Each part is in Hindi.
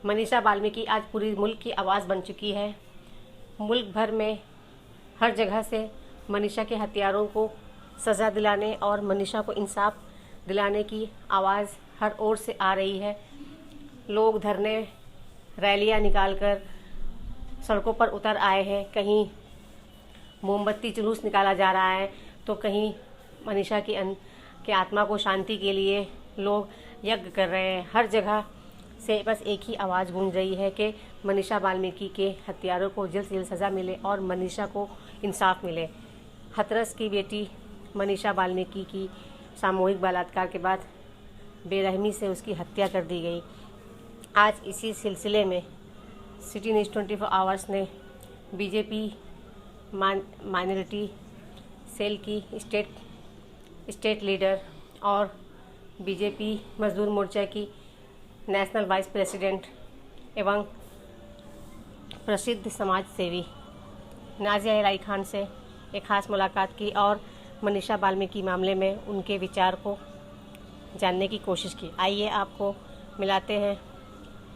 मनीषा वाल्मीकि आज पूरी मुल्क की आवाज़ बन चुकी है। मुल्क भर में हर जगह से मनीषा के हत्यारों को सज़ा दिलाने और मनीषा को इंसाफ दिलाने की आवाज़ हर ओर से आ रही है। लोग धरने रैलियां निकालकर सड़कों पर उतर आए हैं। कहीं मोमबत्ती जुलूस निकाला जा रहा है तो कहीं मनीषा की आत्मा को शांति के लिए लोग यज्ञ कर रहे हैं। हर जगह से बस एक ही आवाज़ गूंज रही है कि मनीषा वाल्मीकि के हत्यारों को जल्द से जल्द सज़ा मिले और मनीषा को इंसाफ मिले। हाथरस की बेटी मनीषा वाल्मीकि की सामूहिक बलात्कार के बाद बेरहमी से उसकी हत्या कर दी गई। आज इसी सिलसिले में सिटी न्यूज़ 24 आवर्स ने बीजेपी माइनॉरिटी सेल की स्टेट लीडर और बीजेपी मजदूर मोर्चा की नेशनल वाइस प्रेसिडेंट एवं प्रसिद्ध समाज सेवी नाजिया इलाही खान से एक ख़ास मुलाकात की और मनीषा वाल्मीकि मामले में उनके विचार को जानने की कोशिश की। आइए आपको मिलाते हैं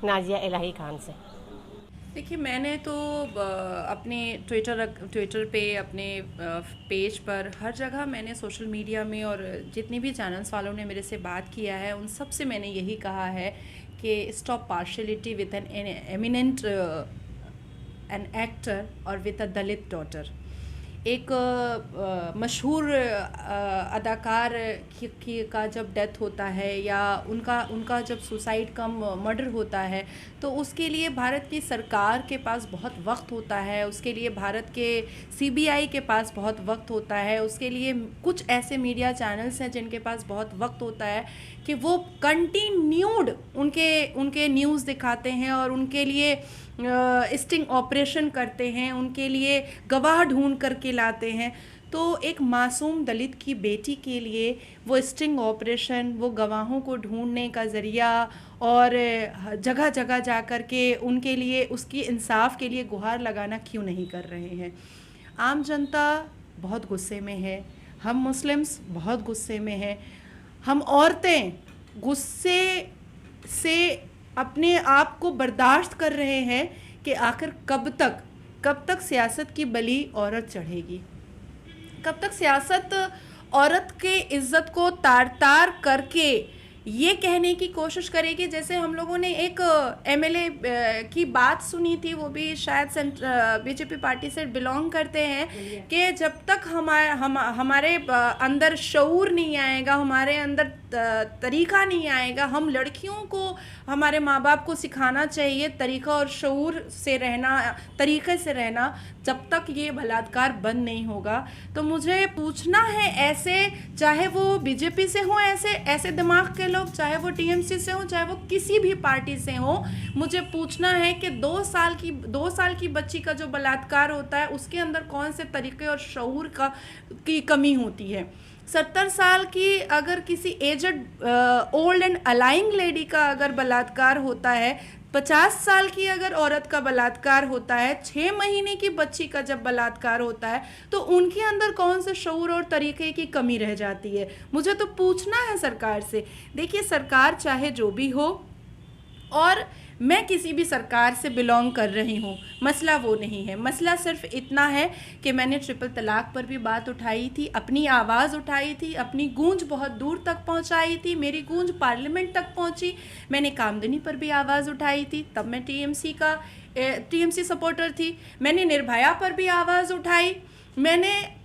नाजिया इलाही खान से। देखिए, मैंने तो अपने ट्विटर पे अपने पेज पर हर जगह मैंने सोशल मीडिया में और जितने भी चैनल्स वालों ने मेरे से बात किया है उन सब से मैंने यही कहा है कि stop partiality with an eminent an actor और विद अ दलित डॉटर। एक मशहूर अदाकार का जब डेथ होता है या उनका जब सुसाइड कम मर्डर होता है तो उसके लिए भारत की सरकार के पास बहुत वक्त होता है, उसके लिए भारत के सीबीआई के पास बहुत वक्त होता है, उसके लिए कुछ ऐसे मीडिया चैनल्स हैं जिनके पास बहुत वक्त होता है कि वो कंटिन्यूड उनके न्यूज़ दिखाते हैं और उनके लिए स्टिंग ऑपरेशन करते हैं, उनके लिए गवाह ढूंढ करके लाते हैं। तो एक मासूम दलित की बेटी के लिए वो स्टिंग ऑपरेशन, वो गवाहों को ढूंढने का ज़रिया और जगह जगह जा कर के उनके लिए उसकी इंसाफ के लिए गुहार लगाना क्यों नहीं कर रहे हैं। आम जनता बहुत गुस्से में है, हम मुस्लिम्स बहुत गुस्से में हैं, हम औरतें गुस्से से अपने आप को बर्दाश्त कर रहे हैं कि आखिर कब तक सियासत की बलि औरत चढ़ेगी, कब तक सियासत औरत के इज्जत को तार करके ये कहने की कोशिश करेगी। जैसे हम लोगों ने एक एमएलए की बात सुनी थी, वो भी शायद बीजेपी पार्टी से बिलोंग करते हैं, कि जब तक हमारे अंदर शऊर नहीं आएगा, हमारे अंदर तरीका नहीं आएगा, हम लड़कियों को हमारे माँ बाप को सिखाना चाहिए तरीका और शऊर से रहना, तरीके से रहना, जब तक ये बलात्कार बंद नहीं होगा। तो मुझे पूछना है, ऐसे चाहे वो बीजेपी से हो, ऐसे दिमाग के लोग, चाहे वो टीएमसी से हो, चाहे वो किसी भी पार्टी से हो, मुझे पूछना है कि 2 साल की बच्ची का जो बलात्कार होता है उसके अंदर कौन से तरीके और शऊर की कमी होती है। 70 साल की अगर किसी एजड ओल्ड एंड अलाइंग लेडी का अगर बलात्कार होता है, 50 साल की अगर औरत का बलात्कार होता है, 6 महीने की बच्ची का जब बलात्कार होता है, तो उनके अंदर कौन से शऊर और तरीके की कमी रह जाती है। मुझे तो पूछना है सरकार से। देखिए, सरकार चाहे जो भी हो, और मैं किसी भी सरकार से बिलोंग कर रही हूँ, मसला वो नहीं है। मसला सिर्फ इतना है कि मैंने ट्रिपल तलाक पर भी बात उठाई थी, अपनी आवाज़ उठाई थी, अपनी गूंज बहुत दूर तक पहुँचाई थी, मेरी गूंज पार्लियामेंट तक पहुँची। मैंने कामदनी पर भी आवाज़ उठाई थी, तब मैं टीएमसी सपोर्टर थी। मैंने निर्भया पर भी आवाज़ उठाई, मैंने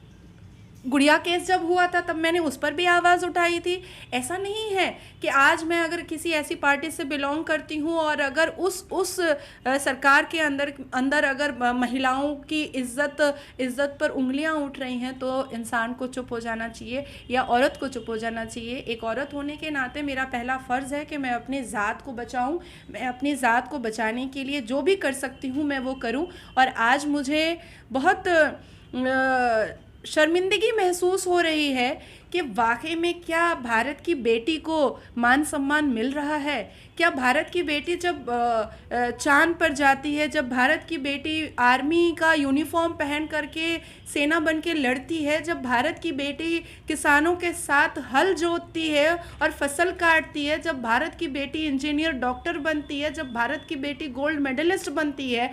गुड़िया केस जब हुआ था तब मैंने उस पर भी आवाज़ उठाई थी। ऐसा नहीं है कि आज मैं अगर किसी ऐसी पार्टी से बिलोंग करती हूँ और अगर उस सरकार के अंदर अगर महिलाओं की इज्जत पर उंगलियाँ उठ रही हैं तो इंसान को चुप हो जाना चाहिए या औरत को चुप हो जाना चाहिए। एक औरत होने के नाते मेरा पहला फ़र्ज़ है कि मैं अपनी ज़ात को बचाऊँ, मैं अपनी ज़ात को बचाने के लिए जो भी कर सकती हूँ मैं वो करूँ। और आज मुझे बहुत शर्मिंदगी महसूस हो रही है कि वाकई में क्या भारत की बेटी को मान सम्मान मिल रहा है। क्या भारत की बेटी जब चांद पर जाती है, जब भारत की बेटी आर्मी का यूनिफॉर्म पहन करके सेना बन के लड़ती है, जब भारत की बेटी किसानों के साथ हल जोतती है और फसल काटती है, जब भारत की बेटी इंजीनियर डॉक्टर बनती है, जब भारत की बेटी गोल्ड मेडलिस्ट बनती है,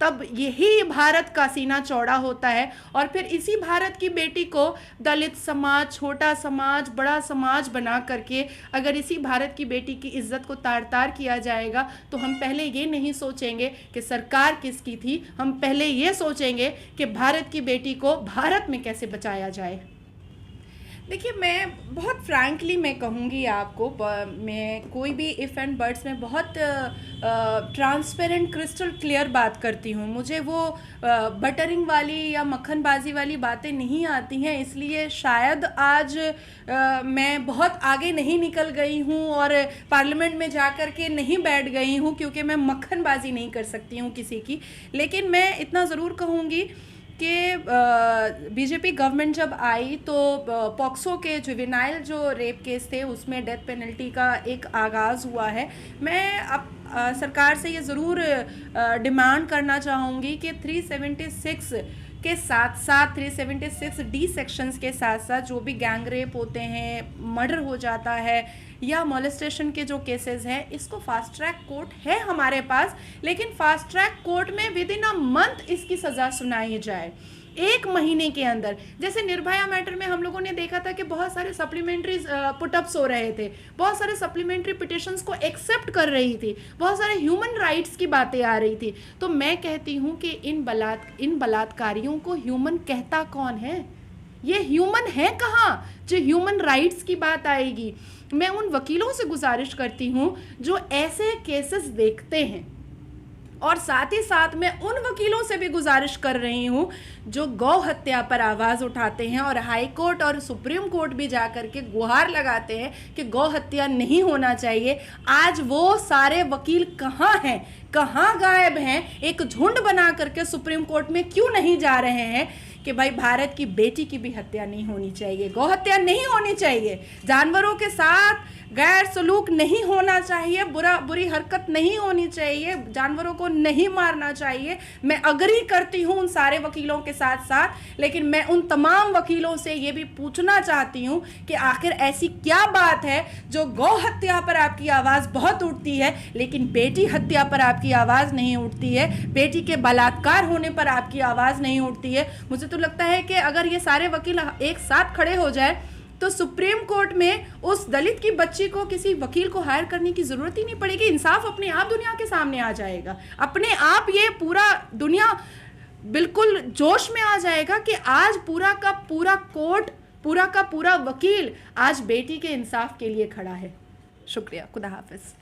तब यही भारत का सीना चौड़ा होता है। और फिर इसी भारत की बेटी को दलित समाज, छोटा समाज, बड़ा समाज बना करके अगर इसी भारत की बेटी की इज्जत को तार तार किया जाएगा तो हम पहले ये नहीं सोचेंगे कि सरकार किसकी थी, हम पहले ये सोचेंगे कि भारत की बेटी को भारत में कैसे बचाया जाए। देखिए, मैं बहुत फ्रैंकली मैं कहूँगी आपको, मैं कोई भी इफ़ एंड बर्ड्स में बहुत ट्रांसपेरेंट क्रिस्टल क्लियर बात करती हूँ। मुझे वो बटरिंग वाली या मक्खनबाजी वाली बातें नहीं आती हैं, इसलिए शायद आज मैं बहुत आगे नहीं निकल गई हूँ और पार्लियामेंट में जा कर के नहीं बैठ गई हूँ, क्योंकि मैं मक्खनबाजी नहीं कर सकती हूँ किसी की। लेकिन मैं इतना ज़रूर कहूँगी कि बीजेपी गवर्नमेंट जब आई तो पॉक्सो के जुवेनाइल जो रेप केस थे उसमें डेथ पेनल्टी का एक आगाज़ हुआ है। मैं अब सरकार से ये ज़रूर डिमांड करना चाहूँगी कि 376 के साथ साथ 376 डी सेक्शंस के साथ साथ जो भी गैंग रेप होते हैं, मर्डर हो जाता है या मोलेस्टेशन के जो केसेस हैं, इसको फास्ट ट्रैक कोर्ट है हमारे पास, लेकिन फास्ट ट्रैक कोर्ट में विद इन अ मंथ इसकी सज़ा सुनाई जाए, 1 महीने के अंदर। जैसे निर्भया मैटर में हम लोगों ने देखा था कि बहुत सारे सप्लीमेंट्री पुटअप्स हो रहे थे, बहुत सारे सप्लीमेंट्री पिटिशंस को एक्सेप्ट कर रही थी, बहुत सारे ह्यूमन राइट्स की बातें आ रही थी। तो मैं कहती हूँ कि इन बलात्कारियों को ह्यूमन कहता कौन है? ये ह्यूमन है कहाँ जो ह्यूमन राइट्स की बात आएगी? मैं उन वकीलों से गुजारिश करती हूँ जो ऐसे केसेस देखते हैं, और साथ ही साथ मैं उन वकीलों से भी गुजारिश कर रही हूँ जो गौ हत्या पर आवाज़ उठाते हैं और हाई कोर्ट और सुप्रीम कोर्ट भी जा कर के गुहार लगाते हैं कि गौ हत्या नहीं होना चाहिए। आज वो सारे वकील कहाँ हैं, कहाँ गायब हैं? एक झुंड बना करके सुप्रीम कोर्ट में क्यों नहीं जा रहे हैं कि भाई भारत की बेटी की भी हत्या नहीं होनी चाहिए, गौ हत्या नहीं होनी चाहिए, जानवरों के साथ गैर सलूक नहीं होना चाहिए, बुरी हरकत नहीं होनी चाहिए, जानवरों को नहीं मारना चाहिए। मैं अग्री करती हूँ उन सारे वकीलों के साथ साथ, लेकिन मैं उन तमाम वकीलों से ये भी पूछना चाहती हूँ कि आखिर ऐसी क्या बात है जो गौ हत्या पर आपकी आवाज़ बहुत उठती है लेकिन बेटी हत्या पर आपकी आवाज़ नहीं उठती है, बेटी के बलात्कार होने पर आपकी आवाज़ नहीं उठती है। मुझे तो लगता है कि अगर ये सारे वकील एक साथ खड़े हो जाए तो सुप्रीम कोर्ट में उस दलित की बच्ची को किसी वकील को हायर करने की ज़रूरत ही नहीं पड़ेगी। इंसाफ अपने आप दुनिया के सामने आ जाएगा, अपने आप ये पूरा दुनिया बिल्कुल जोश में आ जाएगा कि आज पूरा का पूरा कोर्ट, पूरा का पूरा वकील आज बेटी के इंसाफ के लिए खड़ा है। शुक्रिया, खुदा हाफिज़।